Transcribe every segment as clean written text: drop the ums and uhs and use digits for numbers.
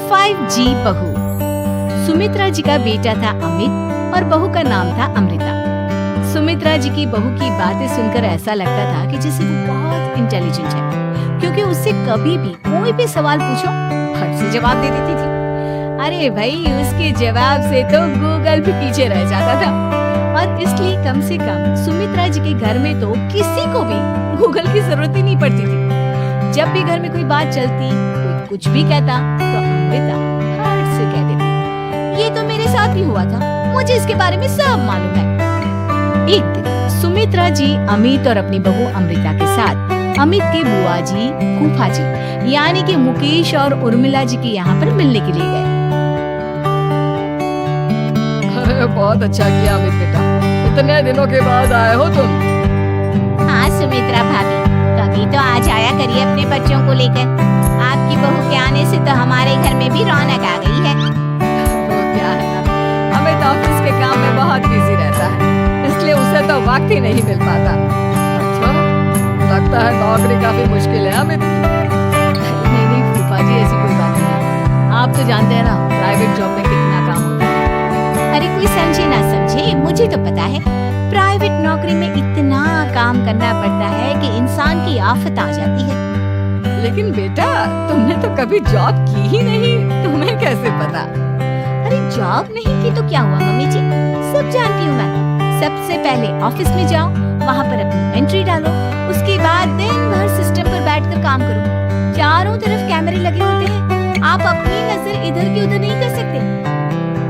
5G बहू। सुमित्रा जी का बेटा था अमित और बहू का नाम था अमृता। सुमित्रा जी की बहू की बातें सुनकर ऐसा लगता था कि जैसे वो बहुत इंटेलिजेंट है, क्योंकि उससे कभी भी कोई भी सवाल पूछो फट से जवाब दे देती थी। अरे भाई, उसके जवाब से तो गूगल भी पीछे रह जाता था। और इसलिए कम से कम सुमित्रा जी के घर में तो किसी को भी गूगल की जरूरत ही नहीं पड़ती थी। जब भी घर में कोई बात चलती, कोई कुछ भी कहता, तो अमृता हट से कह देती, ये तो मेरे साथ भी हुआ था, मुझे इसके बारे में सब मालूम है। एक दिन सुमित्रा जी अमित और अपनी बहू अमृता के साथ अमित के बुआ जी, फूफा जी यानी कि मुकेश और उर्मिला जी के यहाँ पर मिलने के लिए गए। बहुत अच्छा किया अमित बेटा, इतने दिनों के बाद आए हो तुम। हाँ सुमित्रा भाभी, कभी तो आ जाया करिए अपने बच्चों को लेकर। आपकी बहू के आने से तो हमारे घर में भी रौनक आ गई है। वो क्या है ना, अमित ऑफिस के काम में बहुत बिजी रहता है, इसलिए उसे तो वक्त ही नहीं मिल पाता। अच्छा, लगता है नौकरी काफी मुश्किल है अमित। नहीं फूफा जी, ऐसी कोई बात नहीं। आप तो जानते हैं ना प्राइवेट जॉब में कितना काम होता है। अरे कोई समझे ना समझे, मुझे तो पता है प्राइवेट नौकरी में इतना काम करना पड़ता है कि इंसान की आफत आ जाती है। लेकिन बेटा, तुमने तो कभी जॉब की ही नहीं, तुम्हें कैसे पता? अरे जॉब नहीं की तो क्या हुआ मम्मी जी, सब जानती हूँ मैं। सबसे पहले ऑफिस में जाओ, वहाँ पर अपनी एंट्री डालो, उसके बाद दिन भर सिस्टम पर बैठकर काम करो। चारों तरफ कैमरे लगे होते हैं, आप अपनी नजर इधर की उधर नहीं कर सकते।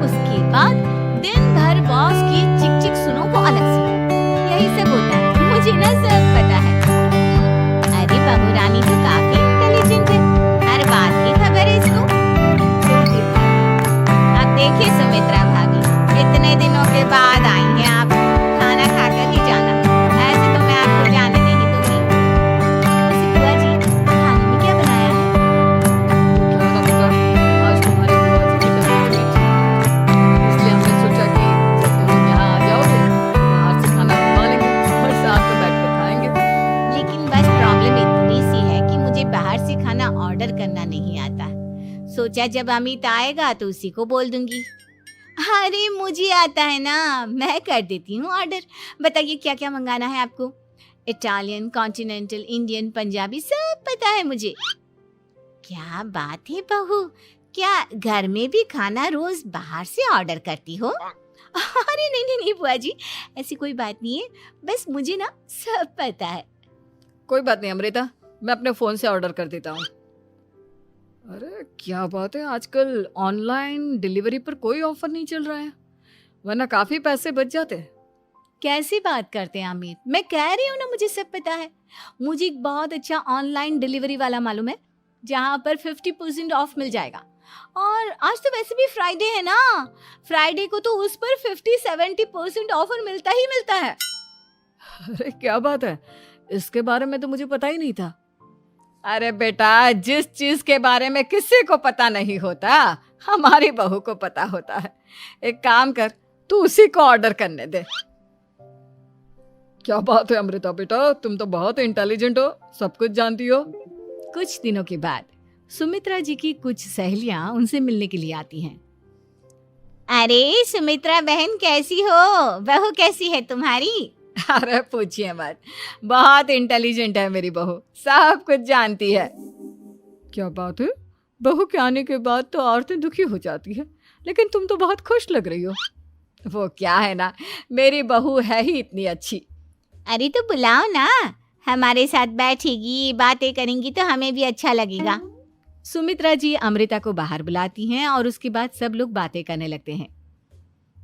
उसके बाद दिन भर बॉस की चिक चिक सुनो वो अलग से। यही सब होता है, मुझे ना सब पता है। अरे बहू रानी तो काफी इंटेलिजेंट है, हर बात की खबर है इसको। अब देखिए सुमित्रा भाभी, इतने दिनों के बाद आई हैं आप, खाना खाकर ही जाना, ऐसे तो मैं आपको जाने नहीं दूंगी। वैसे बुआ जी, खाने में क्या बनाया है? क्या ना बेटा, आज तुम्हारी बुआ जी की तबीयत नहीं थी, इसलिए हमने सोचा कि जब तुम यहाँ आ जाओगे, बाहर से खाना बनवा लेंगे और साथ में बैठ कर खाएंगे। लेकिन बस प्रॉब्लम इतनी सी है कि मुझे बाहर से खाना ऑर्डर करना नहीं आता। सोचा जब अमित आएगा तो उसी को बोल दूंगी। अरे मुझे आता है ना, मैं कर देती हूँ ऑर्डर। बताइए क्या क्या मंगाना है आपको? इटालियन, कॉन्टिनेंटल, इंडियन, पंजाबी, सब पता है मुझे। क्या बात है बहू, क्या घर में भी खाना रोज बाहर से ऑर्डर करती हो? अरे नहीं बुआ जी, ऐसी कोई बात नहीं है, बस मुझे ना सब पता है। कोई बात नहीं अमृता, मैं अपने फोन से ऑर्डर कर देता हूँ। अरे क्या बात है, आजकल ऑनलाइन डिलीवरी पर कोई ऑफर नहीं चल रहा है, वरना काफी पैसे बच जाते। कैसी बात करते हैं अमित, मैं कह रही हूँ ना मुझे सब पता है। मुझे एक बहुत अच्छा ऑनलाइन डिलीवरी वाला मालूम है, जहाँ पर 50% ऑफ मिल जाएगा। और आज तो वैसे भी फ्राइडे है ना, फ्राइडे को तो उस पर 50-70% ऑफर मिलता ही मिलता है। अरे क्या बात है, इसके बारे में तो मुझे पता ही नहीं था। अरे बेटा, जिस चीज के बारे में किसी को पता नहीं होता, हमारी बहू को पता होता है। एक काम कर, तू उसी को ऑर्डर करने दे। क्या बात है अमृता बेटा, तुम तो बहुत इंटेलिजेंट हो, सब कुछ जानती हो। कुछ दिनों के बाद सुमित्रा जी की कुछ सहेलियां उनसे मिलने के लिए आती हैं। अरे सुमित्रा बहन कैसी हो, बहू कैसी है तुम्हारी? अरे पूछिए मत, बहुत इंटेलिजेंट है मेरी बहू, सब कुछ जानती है। क्या बात है, बहू के आने के बाद तो औरतें दुखी हो जाती है, लेकिन तुम तो बहुत खुश लग रही हो। वो क्या है ना, मेरी बहू है ही इतनी अच्छी। अरे तो बुलाओ ना, हमारे साथ बैठेगी, बातें करेंगी तो हमें भी अच्छा लगेगा। सुमित्रा जी अमृता को बाहर बुलाती हैं और उसके बाद सब लोग बातें करने लगते हैं।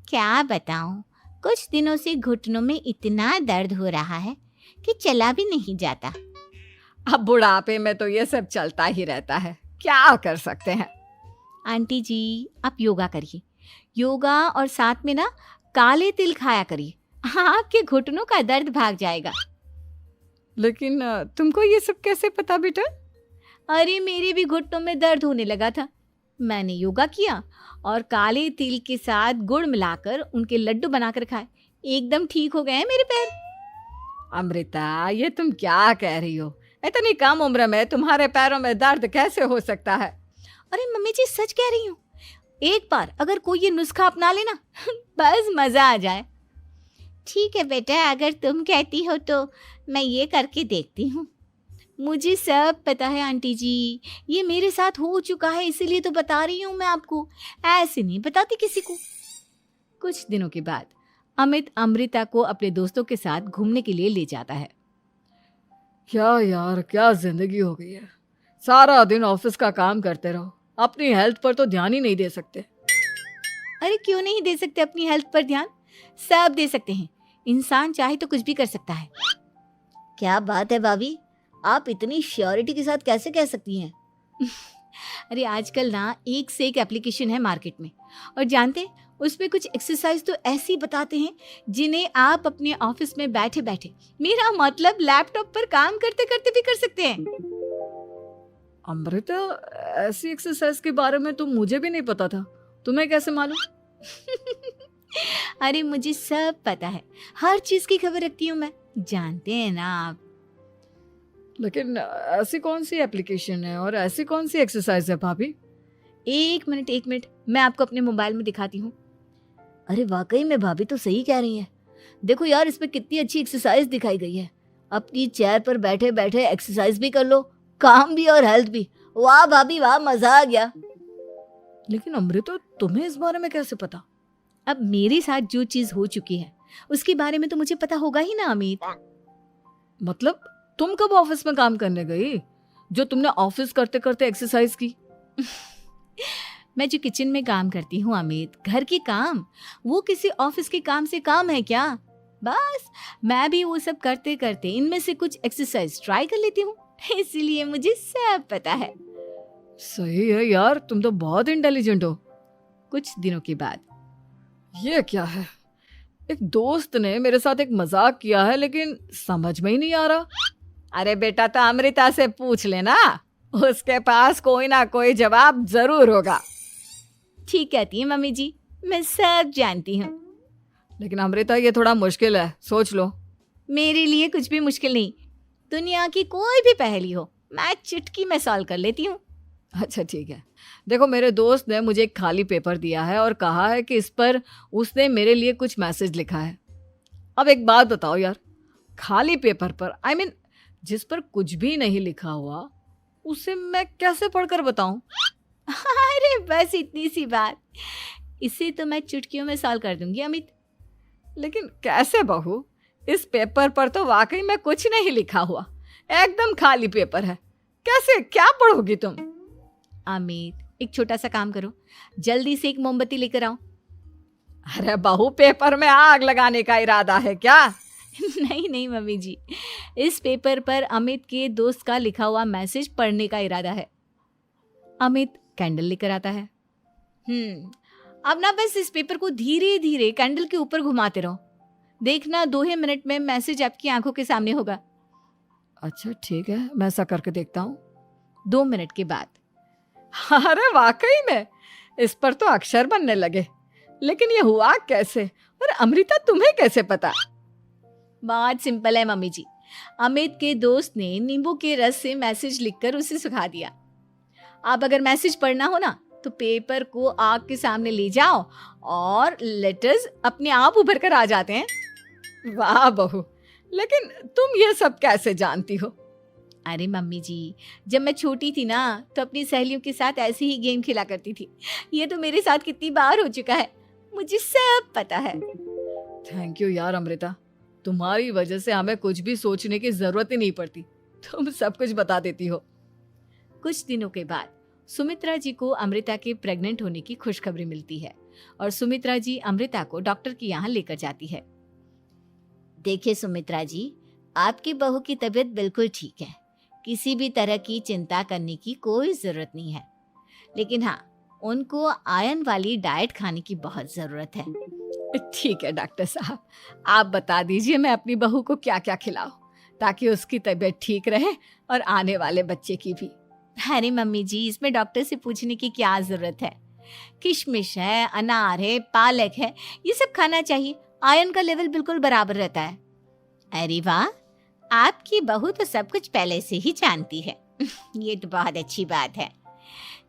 क्या बताऊं, कुछ दिनों से घुटनों में इतना दर्द हो रहा है कि चला भी नहीं जाता। अब बुढ़ापे में तो ये सब चलता ही रहता है, क्या कर सकते हैं। आंटी जी, आप योगा करिए, योगा और साथ में ना काले तिल खाया करिए, आपके घुटनों का दर्द भाग जाएगा। लेकिन तुमको ये सब कैसे पता बेटा? अरे मेरे भी घुटनों में दर्द होने लगा था, मैंने योगा किया और काले तिल के साथ गुड़ मिलाकर उनके लड्डू बनाकर खाए, एकदम ठीक हो गए हैं मेरे पैर। अमृता, ये तुम क्या कह रही हो? इतनी कम उम्र में तुम्हारे पैरों में दर्द कैसे हो सकता है? अरे मम्मी जी सच कह रही हूँ, एक बार अगर कोई ये नुस्खा अपना लेना बस मजा आ जाए। ठीक है बेटा, अगर तुम कहती हो तो मैं ये करके देखती हूँ। मुझे सब पता है आंटी जी, ये मेरे साथ हो चुका है, इसीलिए तो बता रही हूँ मैं आपको, ऐसे नहीं बताती किसी को। कुछ दिनों के बाद अमित अमृता को अपने दोस्तों के साथ घूमने के लिए ले जाता है। क्या यार, क्या जिंदगी हो गई है। सारा दिन ऑफिस का काम करते रहो, अपनी हेल्थ पर तो ध्यान ही नहीं दे सकते। अरे क्यों नहीं दे सकते अपनी हेल्थ पर ध्यान, सब दे सकते हैं। इंसान चाहे तो कुछ भी कर सकता है। क्या बात है भाभी, आप इतनी श्योरिटी के साथ कैसे कह सकती हैं? अरे आजकल ना एक से एक एप्लीकेशन है मार्केट में, और जानते हैं उसमें कुछ एक्सरसाइज तो ऐसी बताते हैं जिन्हें आप अपने ऑफिस में बैठे बैठे, मेरा मतलब लैपटॉप पर काम करते करते भी कर सकते हैं। अमृता, ऐसी एक्सरसाइज के बारे में तो मुझे भी नहीं पता था, तुम्हें कैसे मालूम? अरे मुझे सब पता है, हर चीज की खबर रखती हूँ मैं, जानते हैं ना आप। लेकिन ऐसी कौन सी एप्लीकेशन है और ऐसी कौन सी एक्सरसाइज है भाभी? एक मिनट, मैं आपको अपने मोबाइल में दिखाती हूँ। अरे वाकई में भाभी तो सही कह रही हैं। देखो यार, इसमें कितनी अच्छी एक्सरसाइज दिखाई गई है। अपनी चेयर पर बैठे बैठे एक्सरसाइज भी कर लो, काम भी और हेल्थ भी। वाह भाभी वाह, मजा आ गया। लेकिन अमृता, तुम्हें इस बारे में कैसे पता? अब मेरे साथ जो चीज हो चुकी है उसके बारे में तो मुझे पता होगा ही ना अमित। मतलब तुम कब ऑफिस में काम करने गई जो तुमने ऑफिस करते करते एक्सरसाइज की? मैं जो किचन में काम करती हूँ अमित, घर के काम, वो किसी ऑफिस के काम से काम है क्या? बस मैं भी वो सब करते करते इनमें से कुछ एक्सरसाइज ट्राई कर लेती हूँ, इसीलिए मुझे सब पता है। सही है यार, तुम तो बहुत इंटेलिजेंट हो। कुछ दिनों के बाद ये क्या है? एक दोस्त ने मेरे साथ एक मजाक किया है, लेकिन समझ में ही नहीं आ रहा। अरे बेटा, तो अमृता से पूछ लेना, उसके पास कोई ना कोई जवाब जरूर होगा। ठीक कहती है मम्मी जी, मैं सब जानती हूँ। लेकिन अमृता, ये थोड़ा मुश्किल है, सोच लो। मेरे लिए कुछ भी मुश्किल नहीं, दुनिया की कोई भी पहेली हो मैं चुटकी में सॉल्व कर लेती हूँ। अच्छा ठीक है, देखो मेरे दोस्त ने मुझे एक खाली पेपर दिया है और कहा है कि इस पर उसने मेरे लिए कुछ मैसेज लिखा है। अब एक बात बताओ यार, खाली पेपर पर, आई मीन जिस पर कुछ भी नहीं लिखा हुआ, उसे मैं कैसे पढ़कर बताऊं? अरे बस इतनी सी बात, इसे तो मैं चुटकियों में सॉल्व कर दूंगी अमित। लेकिन कैसे बहू? इस पेपर पर तो वाकई में कुछ नहीं लिखा हुआ, एकदम खाली पेपर है, कैसे, क्या पढ़ोगी तुम? अमित, एक छोटा सा काम करो, जल्दी से एक मोमबत्ती लेकर आओ। अरे बहू, पेपर में आग लगाने का इरादा है क्या? नहीं मम्मी जी, इस पेपर पर अमित के दोस्त का लिखा हुआ मैसेज पढ़ने का इरादा है। अमित कैंडल लेकर आता है। अब ना बस इस पेपर को धीरे धीरे कैंडल के ऊपर घुमाते रहो, देखना 2 ही मिनट में मैसेज आपकी आंखों के सामने होगा। अच्छा ठीक है, मैं ऐसा करके देखता हूँ। 2 मिनट के बाद, अरे वाकई में इस पर तो अक्षर बनने लगे, लेकिन ये हुआ कैसे? और अमृता, तुम्हें कैसे पता? बहुत सिंपल है मम्मी जी, अमित के दोस्त ने नींबू के रस से मैसेज लिखकर उसे सुखा दिया। अब अगर मैसेज पढ़ना हो ना तो पेपर को आग के सामने ले जाओ और लेटर्स अपने आप उभर कर आ जाते हैं। वाह बहू, लेकिन तुम ये सब कैसे जानती हो? अरे मम्मी जी, जब मैं छोटी थी ना तो अपनी सहेलियों के साथ ऐसे ही गेम खेला करती थी। ये तो मेरे साथ कितनी बार हो चुका है, मुझे सब पता है। थैंक यू यार अमृता, तुम्हारी वजह से हमें कुछ भी सोचने की जरूरत ही नहीं पड़ती, तुम सब कुछ बता देती हो। कुछ दिनों के बाद सुमित्रा जी को अमृता के प्रेग्नेंट होने की खुशखबरी मिलती है और सुमित्रा जी अमृता को डॉक्टर के यहाँ लेकर जाती है। देखिए सुमित्रा जी, आपकी बहू की तबीयत बिल्कुल ठीक है, किसी भी तरह की चिंता करने की कोई जरूरत नहीं है। लेकिन हाँ, उनको आयरन वाली डाइट खाने की बहुत जरूरत है। ठीक है डॉक्टर साहब, आप बता दीजिए मैं अपनी बहू को क्या क्या खिलाऊं ताकि उसकी तबीयत ठीक रहे और आने वाले बच्चे की भी। अरे मम्मी जी, इसमें डॉक्टर से पूछने की क्या जरूरत है। किशमिश है, अनार है, पालक है, ये सब खाना चाहिए, आयरन का लेवल बिल्कुल बराबर रहता है। अरे वाह, आपकी बहू तो सब कुछ पहले से ही जानती है। ये तो बहुत अच्छी बात है।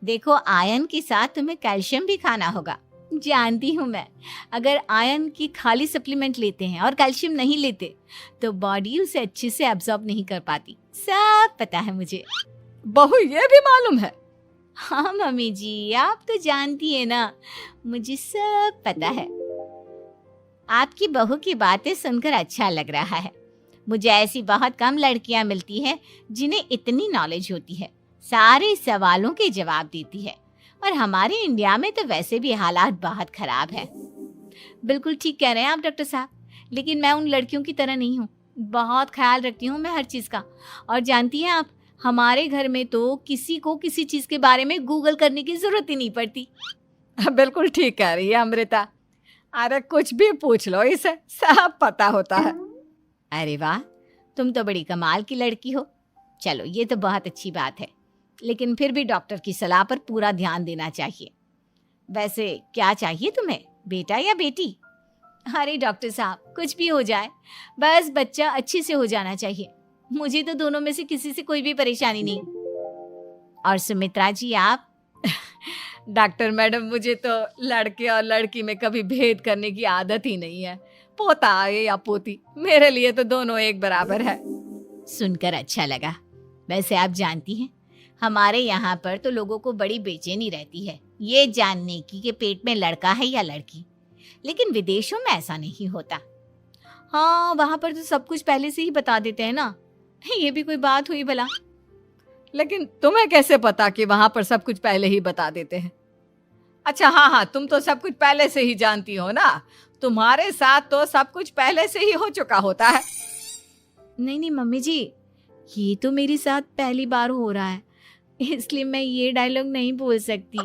देखो, आयरन के साथ तुम्हें कैल्शियम भी खाना होगा। जानती हूँ मैं, अगर आयरन की खाली सप्लीमेंट लेते हैं और कैल्शियम नहीं लेते तो बॉडी उसे अच्छे से एब्जॉर्ब नहीं कर पाती। सब पता है मुझे। बहू ये भी मालूम है? हाँ मम्मी जी, आप तो जानती है ना, मुझे सब पता है। आपकी बहू की बातें सुनकर अच्छा लग रहा है। मुझे ऐसी बहुत कम लड़कियां मिलती हैं जिन्हें इतनी नॉलेज होती है, सारे सवालों के जवाब देती है। और हमारे इंडिया में तो वैसे भी हालात बहुत खराब है। बिल्कुल ठीक कह रहे हैं आप डॉक्टर साहब, लेकिन मैं उन लड़कियों की तरह नहीं हूँ। बहुत ख्याल रखती हूँ मैं हर चीज़ का। और जानती हैं आप, हमारे घर में तो किसी को किसी चीज़ के बारे में गूगल करने की ज़रूरत ही नहीं पड़ती। बिल्कुल ठीक कह रही है अमृता। अरे कुछ भी पूछ लो, इसे सब पता होता है। अरे वाह, तुम तो बड़ी कमाल की लड़की हो। चलो, ये तो बहुत अच्छी बात है, लेकिन फिर भी डॉक्टर की सलाह पर पूरा ध्यान देना चाहिए। वैसे क्या चाहिए तुम्हें, बेटा या बेटी? अरे डॉक्टर साहब, कुछ भी हो जाए, बस बच्चा अच्छे से हो जाना चाहिए। मुझे तो दोनों में से किसी से कोई भी परेशानी नहीं। और सुमित्रा जी, आप? डॉक्टर मैडम, मुझे तो लड़के और लड़की में कभी भेद करने की आदत ही नहीं है। पोता आए या पोती, मेरे लिए तो दोनों एक बराबर है। सुनकर अच्छा लगा। वैसे आप जानती हैं, हमारे यहाँ पर तो लोगों को बड़ी बेचैनी रहती है ये जानने की कि पेट में लड़का है या लड़की, लेकिन विदेशों में ऐसा नहीं होता। हाँ, वहाँ पर तो सब कुछ पहले से ही बता देते हैं ना। ये भी कोई बात हुई भला? लेकिन तुम्हें कैसे पता कि वहाँ पर सब कुछ पहले ही बता देते हैं? अच्छा हाँ, तुम तो सब कुछ पहले से ही जानती हो ना। तुम्हारे साथ तो सब कुछ पहले से ही हो चुका होता है। नहीं मम्मी जी, ये तो मेरे साथ पहली बार हो रहा है, इसलिए मैं ये डायलॉग नहीं बोल सकती।